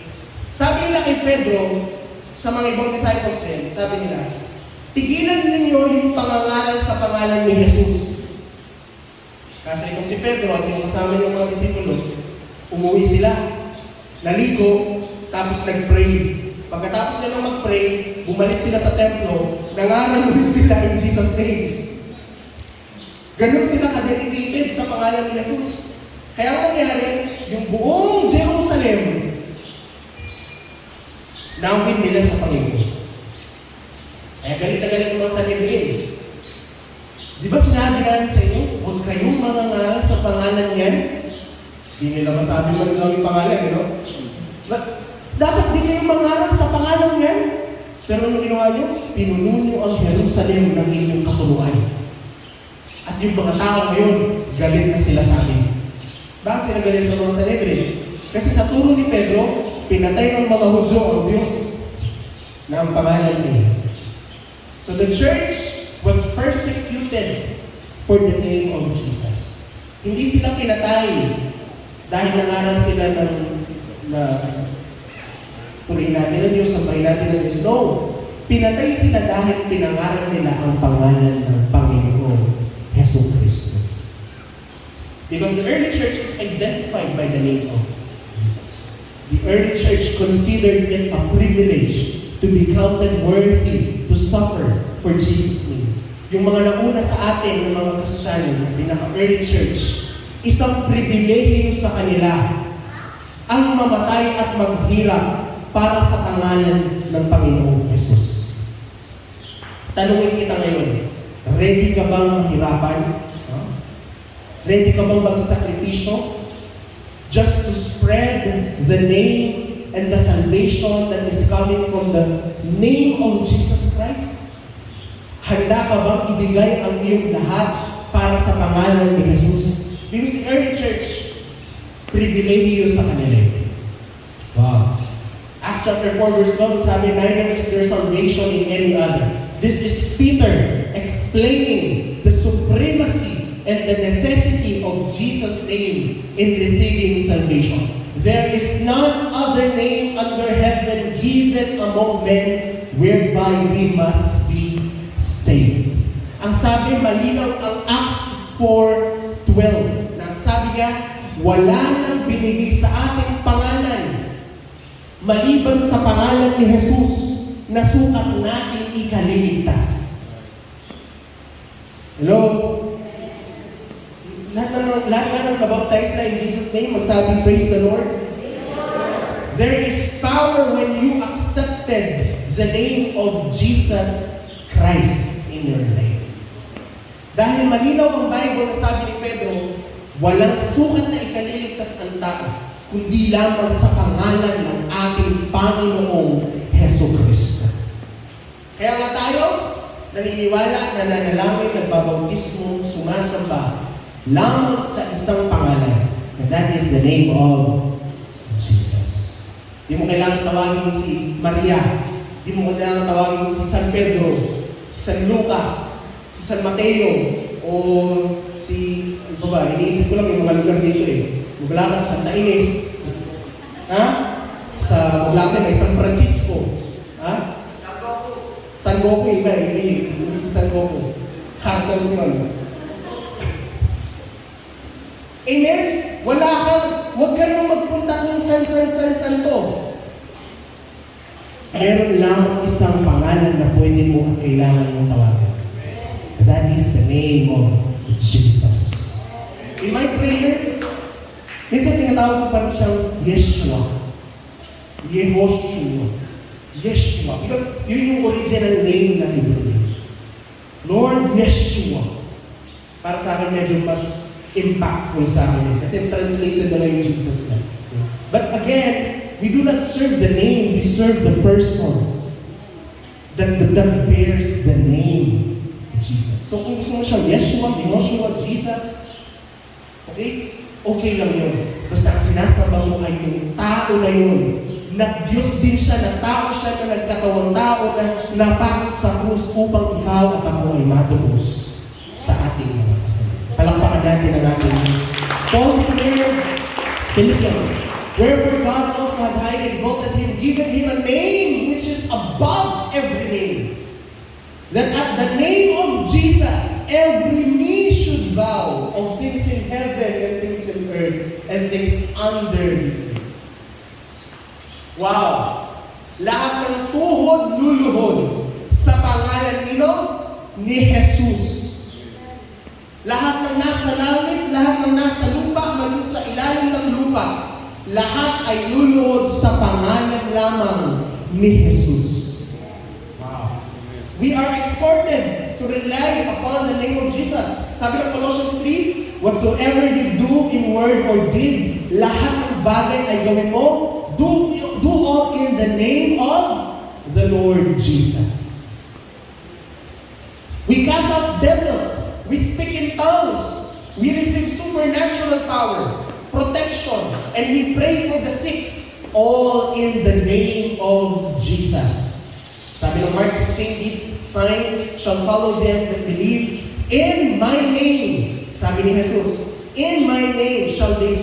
Sabi nila kay Pedro, sa mga ibang disciples din, sabi nila, tigilan ninyo yung pangangaral sa pangalan ni Jesus. Kasi itong si Pedro at yung kasama ng mga disipulo, umuwi sila, naligo, tapos nag-pray. Pagkatapos nilang mag-pray, bumalik sila sa templo, nangaral ulit sila in Jesus' name. Ganun sila ka-dedicated sa pangalan ni Jesus. Kaya ang nangyari, yung buong Jerusalem, nawin nila sa Panginoon. Kaya galit na galit ng mga Sanhedrin. Di ba sinabi namin sa inyo, huwag kayong mangangaral sa pangalan niyan? Di nila masabi man lang yung pangalan, no? But, dapat di kayong mangaral sa pangalan niyan. Pero ano ginawa nyo? Pinuno nyo ang Jerusalem ng inyong katuruan. At yung mga tao ngayon, galit na sila sa amin. Bakit sila galit sa mga Sanhedrin? Kasi sa turo ni Pedro, pinatay ng mga Hudyo ang Diyos na ang pangalan ni Jesus. So the church was persecuted for the name of Jesus. Hindi sila pinatay dahil nangaral sila na purihin natin ang Diyos, sambahin natin ang Diyos. No. Pinatay sila dahil pinangaral nila ang pangalan ng Panginoon Hesus Kristo. Because the early church is identified by the name of Jesus. The early church considered it a privilege to be counted worthy to suffer for Jesus' name. Yung mga nauna sa atin, ng mga Kristiyano, pinaka-early church, isang pribilehiyo sa kanila ang mamatay at maghirap para sa pangalan ng Panginoong Hesus. Tanungin kita ngayon, ready ka bang mahirapan? Ready ka bang magsakripisyo? Just to spread the name and the salvation that is coming from the name of Jesus Christ? Handa ka bang ibigay ang iyong lahat para sa pangalan ni Jesus? Because the early church, pribilehiyo sa kanila. Wow. Acts chapter 4 verse 12 sabi, neither is there salvation in any other. This is Peter explaining the supremacy and the necessity of Jesus' name in receiving salvation. There is none other name under heaven given among men whereby we must be saved. Ang sabi, malinaw ang Acts 4:12. Nang sabi niya, wala nang binigay sa ating pangalan maliban sa pangalan ni Jesus na sukat nating ikaliligtas. Hello? Lahat na ng nabaptize na in Jesus' name, magsabing praise the Lord. There is power when you accepted the name of Jesus Christ in your life. Dahil malinaw ang Bible na sabi ni Pedro, walang sukat na ikaliligtas ang tao, kundi lamang sa pangalan ng ating Panginoong Jesucristo. Kaya nga tayo, naniniwala, nananalangin, nagbabautismo, sumasamba, lamang sa isang pangalan, and that is the name of Jesus. Di mo kailangan tawagin si Maria, di mo kailangan tawagin si San Pedro, si San Lucas, si San Mateo, o si, ano ba, iniisip ko lang yung mga lugar dito Muglakan, Santa Ines, ha? Sa Muglakan ay San Francisco, ha? San Goku, iba, hindi si San Goku. Cartels yun. Amen? Huwag ka nang magpunta kung san to. Meron lamang isang pangalan na pwede mo at kailangan mong tawagan. That is the name of Jesus. In my prayer, minsan tinatawag ko pa rin siyang Yeshua. Yeshua. Because yun yung original name na Hebrew name. Lord Yeshua. Para sa akin medyo mas impactful sa akin. Kasi translated na yung Jesus na. But again, we do not serve the name, we serve the person that bears the name of Jesus. So kung gusto mo siya, Yeshua, Jesus, okay? okay lang yun. Basta ang sinasamba mo ay yung tao na yun. Nag-Diyos din siya, na tao siya, na nagkatawang tao, na napakot sa krus upang ikaw at ako ay matubos sa ating mga kasalanan. Palakpakan natin ang ating Diyos. Paul declared, Philippians, wherefore God also had highly exalted him, given him a name which is above every name, that at the name of Jesus, every knee should bow, of things in heaven and things in earth and things under the earth. Wow! Lahat ng tuhod luluhod sa pangalan nino ni Jesus. Lahat ng nasa langit, lahat ng nasa lupa, maging sa ilalim ng lupa, lahat ay luluhod sa pangalan lamang ni Jesus. Wow! We are exhorted to rely upon the name of Jesus. Sabi ng Colossians 3, whatsoever you do in word or deed, lahat ng bagay ay gawin mo, do all in the name of the Lord Jesus. We cast out devils. We speak in tongues. We receive supernatural power, protection, and we pray for the sick, all in the name of Jesus. Sabi ng Mark 16, these signs shall follow them that believe in my name. Sabi ni Jesus, in my name shall they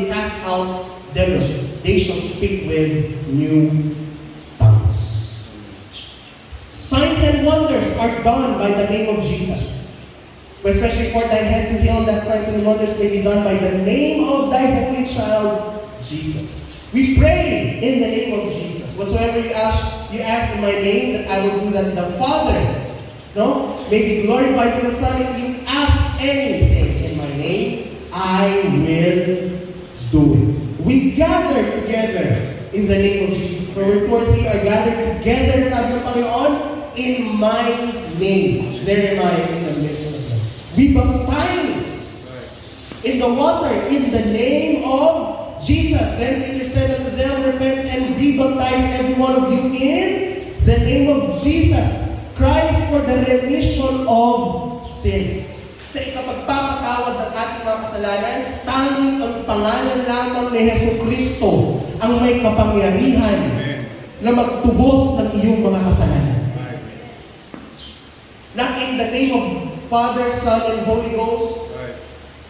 cast out devils. They shall speak with new tongues. Signs and wonders are done by the name of Jesus. Especially for thine hand to heal, that signs and wonders may be done by the name of thy holy child, Jesus. We pray in the name of Jesus. Whatsoever you ask in my name, that I will do that. The Father, may be glorified to the Son. If you ask anything in my name, I will do it. We gather together in the name of Jesus. For where 2 or 3 are gathered together, sabi ng Panginoon, in my name, there am I in the midst of them. We baptize in the water in the name of Jesus. Then Peter said unto them, repent and be baptized, every one of you, in the name of Jesus Christ for the remission of sins. Sa ikapagpapatawad ng ating mga kasalanan, tanging ang pangalan lamang ni Jesucristo ang may kapangyarihan na magtubos ng iyong mga kasalanan. Not in the name of Father, Son, and Holy Ghost,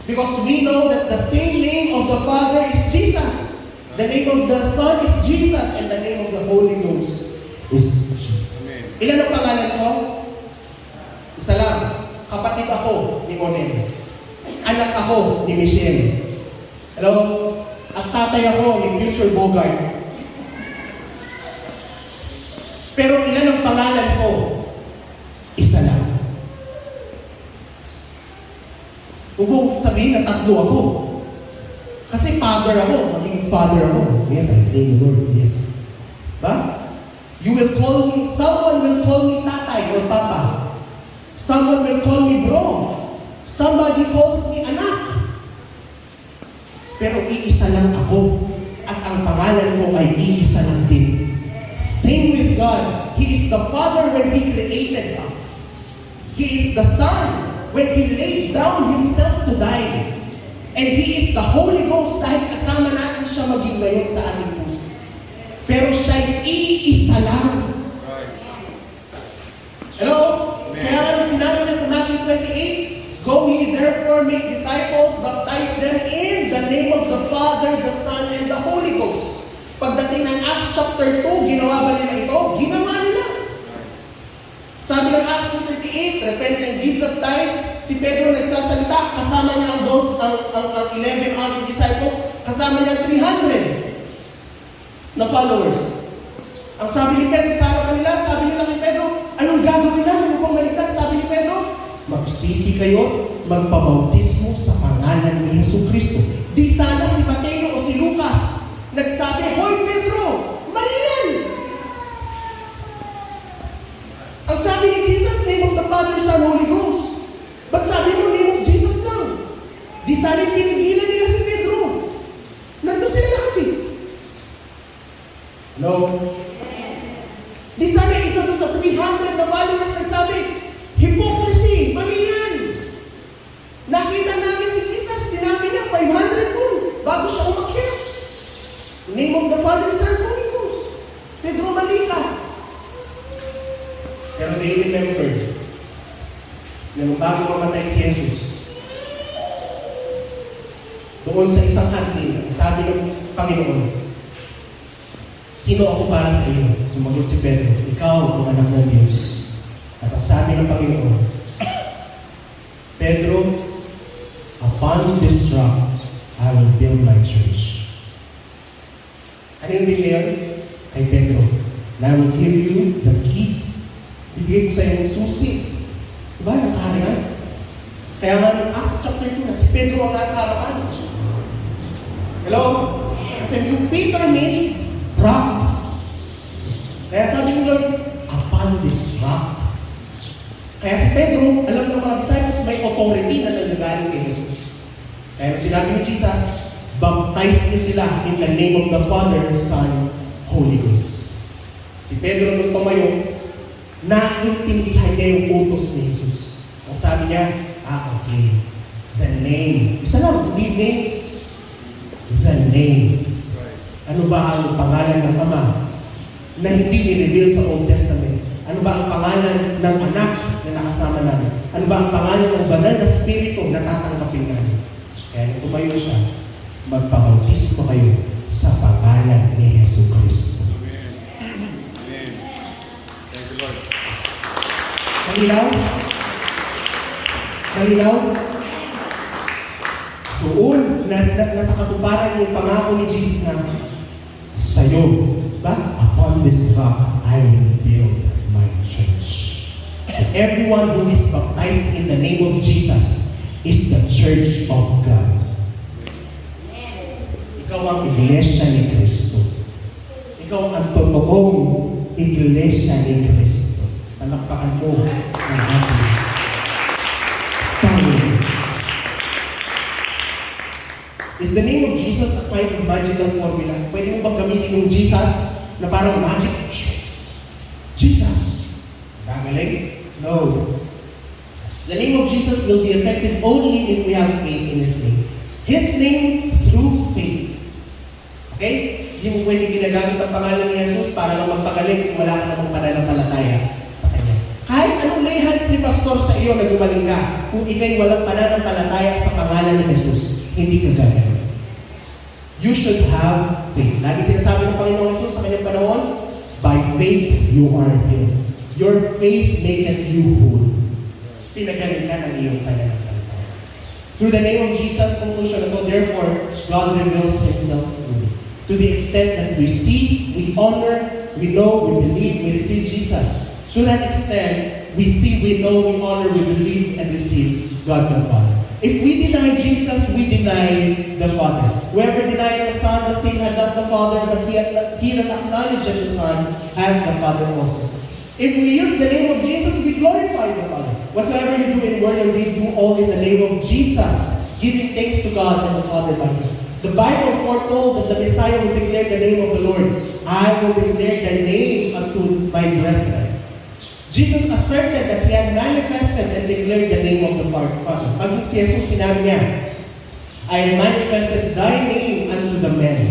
because we know that the same name of the Father is Jesus. The name of the Son is Jesus, and the name of the Holy Ghost is Jesus. Ilan ang pangalan ko? Isa lang. Kapatid ako ni Onen. Anak ako ni Michelle. Hello? At tatay ako ni Future Bogart. Pero ilan ang pangalan ko? Isa lang. Huwag mong sabihin na tatlo ako. Kasi father ako. Magiging father ako. Yes, I claim the Lord. Yes. Ba? You will call me, someone will call me tatay or papa. Someone will call me bro. Somebody calls me anak. Pero iisa lang ako. At ang pangalan ko ay iisa lang din. Same with God. He is the Father when He created us. He is the Son when He laid down Himself to die. And He is the Holy Ghost dahil kasama natin siya maging ngayon sa ating puso. Pero siya'y iisa lang. Hello? Kaya nga sinabi na sa Matthew 28, go ye therefore make disciples, baptize them in the name of the Father, the Son, and the Holy Ghost. Pagdating ng Acts chapter 2, ginawa ba nila ito? Ginawa nila. Sabi ng Acts 2:38, repent and be baptized. Si Pedro nagsasalita, kasama niya ang 11 other disciples, kasama niya 300 na followers. Ang sabi ni Pedro sa harapan nila, sabi nila kay Pedro, anong gagawin namin upang maligtas? Sabi ni Pedro, magsisi kayo, magpabautismo sa pangalan ni Jesucristo. Di sana si Mateo o si Lucas nagsabi, hoy Pedro, mali yan! Ang sabi ni Jesus, name of the Father, Son, Holy Ghost. Ba't sabi mo, name of Jesus lang? Di sana pinigilan nila si Pedro. Nandun sila lahat eh. No? Di sana isa doon sa 300 na followers nagsabi, hypocrisy, mali yan. Nakita namin si Jesus, sinabi niya, 500 name of the Father, Son, Holy Ghost. Pedro, mali ka. Pero they remembered na nung bago mamatay si Jesus, doon sa isang handin, sabi ng Panginoon, sino ako para sa iyo? Sumagot si Pedro, ikaw ang anak ng Diyos. At ang sabi ng Panginoon, Pedro, upon this rock, I will build my church. Ano yung bigay yun? Kay Pedro, and I will give you the keys. Bigay ko sa iyo ng susi. Diba? Nakaharihan. Kaya nga ng Acts chapter 2 na si Pedro ang nasa harapan. Hello? Kasi yung Peter means rock. Kaya sabi ni Lord, upon this rock. Kaya si Pedro, alam ng mga disciples, may authority na nagagaling kay Jesus. Kaya sinabi ni Jesus, baptize niyo sila in the name of the Father, Son, Holy Ghost. Si Pedro nung tumayo, naintindihan niya yung utos ni Jesus. Ang sabi niya, okay, the name. Isa lang, hindi names. The name. Ano ba ang pangalan ng Ama na hindi ni-reveal sa Old Testament? Ano ba ang pangalan ng anak na nakasama namin? Ano ba ang pangalan ng banal na spirito na tatanggapin namin? Kaya nung tumayo siya, magpabautismo kayo sa pangalan ni Yesu Cristo. Malinaw? Malinaw? Doon, nasa katuparan yung pangako ni Jesus na sa'yo, ba? Upon this rock, I will build my church. So everyone who is baptized in the name of Jesus is the church of God. Ikaw ang iglesia ni Kristo. Ikaw ang totoong iglesia ni Kristo. Palakpakan mo ang ating Panginoon. Is the name of Jesus a kind of magical formula? Pwede mo bang gamitin yung Jesus na parang magic? Jesus! Gagaling? No. The name of Jesus will be effective only if we have faith in His name. His name through faith. Okay? Hindi mo pwede ginagamit ang pangalan ni Jesus para lang magpagaling kung wala ka namang pananampalataya sa Kanya. Kahit anong lay hands ni Pastor sa iyo na gumaling ka, kung ikay walang pananampalataya sa pangalan ni Jesus, hindi ka gagaling. You should have faith. Lagi sinasabi ng Panginoong Jesus sa Kanyang panahon, by faith you are healed. Your faith maketh you whole. Pinagaling ka ng iyong pananampalataya. Through the name of Jesus, conclusion na to, therefore, God reveals Himself fully. To the extent that we see, we honor, we know, we believe, we receive Jesus. To that extent, we see, we know, we honor, we believe, and receive God the Father. If we deny Jesus, we deny the Father. Whoever denied the Son, the same had not the Father, but he that acknowledged the Son had the Father also. If we use the name of Jesus, we glorify the Father. Whatsoever you do in word or deed, do all in the name of Jesus, giving thanks to God and the Father by Him. The Bible foretold that the Messiah would declare the name of the Lord. I will declare the name unto my brethren. Jesus asserted that He had manifested and declared the name of the Father. Maging si Jesus, sinabi niya, I manifested thy name unto the men.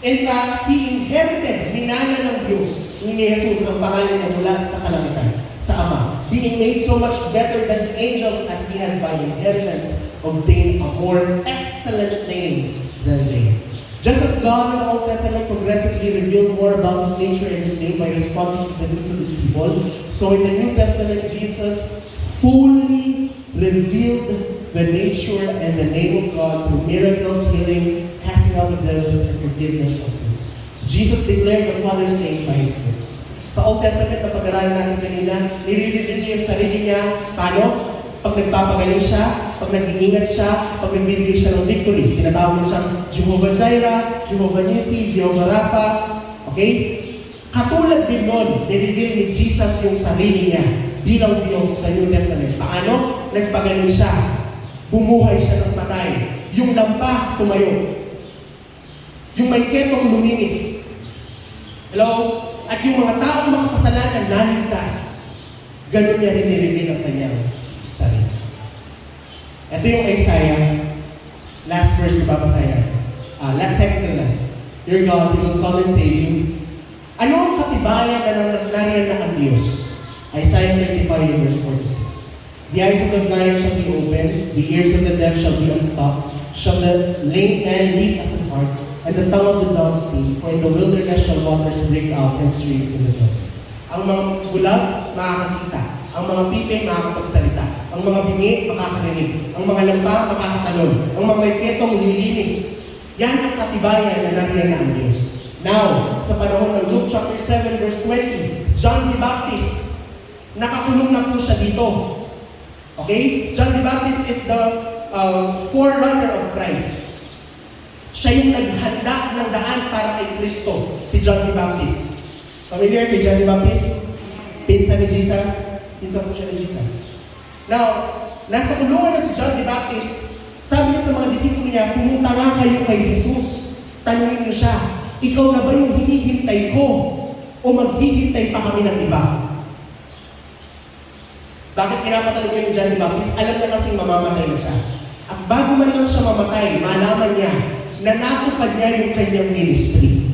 In fact, He inherited, minana ng Diyos, ni Jesus ang pangalan niya mula sa kalangitan, sa Ama, being made so much better than the angels as He had by inheritance obtained a more excellent name than they. Just as God in the Old Testament progressively revealed more about His nature and His name by responding to the needs of His people, so in the New Testament, Jesus fully revealed the nature and the name of God through miracles, healing, casting out of devils, and forgiveness of sins. Jesus declared the Father's name by His works. Sa Old Testament na pag-aralan natin kanina, nire-reveal niya yung sarili niya, paano? Pag nagpapagaling siya, pag nag-iingat siya, pag nagbibigay siya ng victory. Tinatawag mo siyang Jehovah Jireh, Jehovah Nissi, Jehovah Rapha. Okay? Katulad din nun, nireveal ni Jesus yung sarili niya bilang Diyos sa New Testament. Paano? Nagpagaling siya. Bumuhay siya ng patay. Yung lampa, tumayo. Yung may ketong luminis. Hello? At yung mga taong makakasalanan, naligtas. Ganun niya rin nireveal ang kanyang sarili. Ito yung Isaiah, last verse na babasahin natin. Second to last. your God, He will come and save you. Ano ang katibayan na nananayan ng Diyos? Isaiah 35 verse 4 to 6. The eyes of the blind shall be opened, the ears of the deaf shall be unstopped, shall the lame man leap as an hart, and the tongue of the dove sleep, for in the wilderness shall waters break out and streams in the desert. Ang mga bulag, makakakita. Ang mga piping, makakapagsalita. Ang mga bingi, makakarinig. Ang mga lampa, makakatalon. Ang mga may ketong, lilinis. Yan ang katibayan na nariyan na ang Diyos. Now, sa panahon ng Luke chapter 7 verse 20, John the Baptist, nakakulong na po siya dito. Okay? John the Baptist is the forerunner of Christ. Siya yung naghanda ng daan para kay Kristo, si John the Baptist. Familiar kay John the Baptist? Pinsan ni Jesus? Pinsan po siya ni Jesus. Now, nasa kulungan na si John the Baptist, sabi niya sa mga disipulo niya, pumunta nga kayo kay Jesus. Tanungin niyo siya, ikaw na ba yung hinihintay ko? O maghihintay pa kami ng iba? Bakit pinapatanong niya ni John the Baptist? Alam niya kasing mamamatay na siya. At bago man lang siya mamatay, malaman niya na natupad niya yung kanyang ministry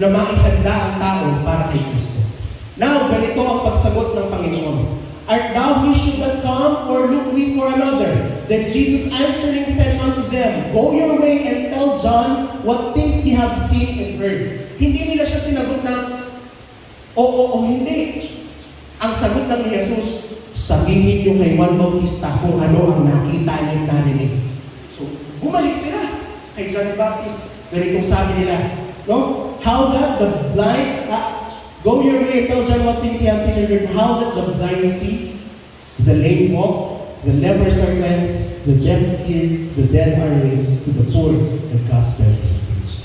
na maihanda ang tao para kay Kristo. Now, ganito ang pagsagot ng Panginoon. Art thou he should not come, or look we for another? Then Jesus answering said unto them, Go your way and tell John what things ye have seen and heard. Hindi nila siya sinagot na, oo o hindi. Ang sagot lang ni Jesus, sabihin niyo kay Juan Bautista kung ano ang nakita niyo narinig. So, bumalik sila kay John the Baptist. Ganitong sabi nila, no? How that the blind, go your way and tell John what things he has seen and heard. How that the blind see, the lame walk, the lepers are cleansed, the deaf hear, the dead are raised, to the poor the gospel is preached.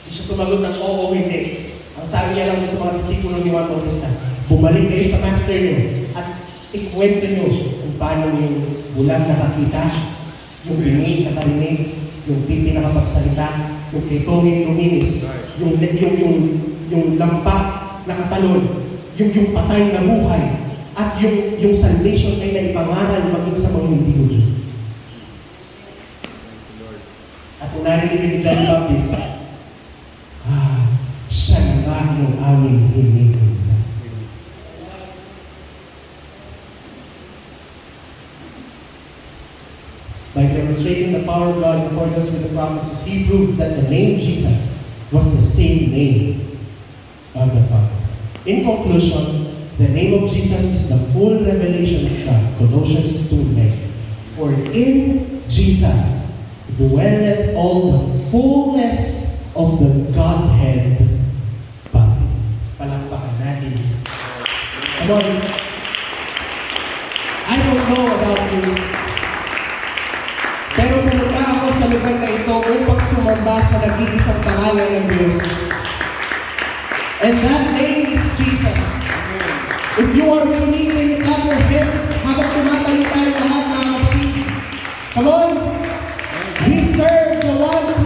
Hindi siya sumagot ng oo o hindi. Ang sabi niya lang sa mga disipulo ni Juan Bautista, bumalik kayo sa master niyo at ikwento niyo kung paano yung bulag nakakita, yung binig nakarinig, yung pipi nakapagsalita, yung kitongin luminis, yung lampa nakatalon, yung patay na buhay, at yung salvation ay naipangaral maging sa mga hindi Hudyo. At kung narinig ni John the Baptist, siya na nga yung aming hinihintay. By demonstrating the power of God in accordance with the prophecies, he proved that the name Jesus was the same name of the Father. In conclusion, the name of Jesus is the full revelation of God. Colossians 2:9. For in Jesus dwelleth all the fullness of the Godhead bodily. Palakpakan natin. Come on. I don't know about you, pero pumunta ako sa lugar na ito upang sumamba sa nag-iisang pangalan ng Diyos. And that name is Jesus. If you are with me, can you clap your hands habang tumatayo tayo lahat, mga kapatid? Come on! We serve the one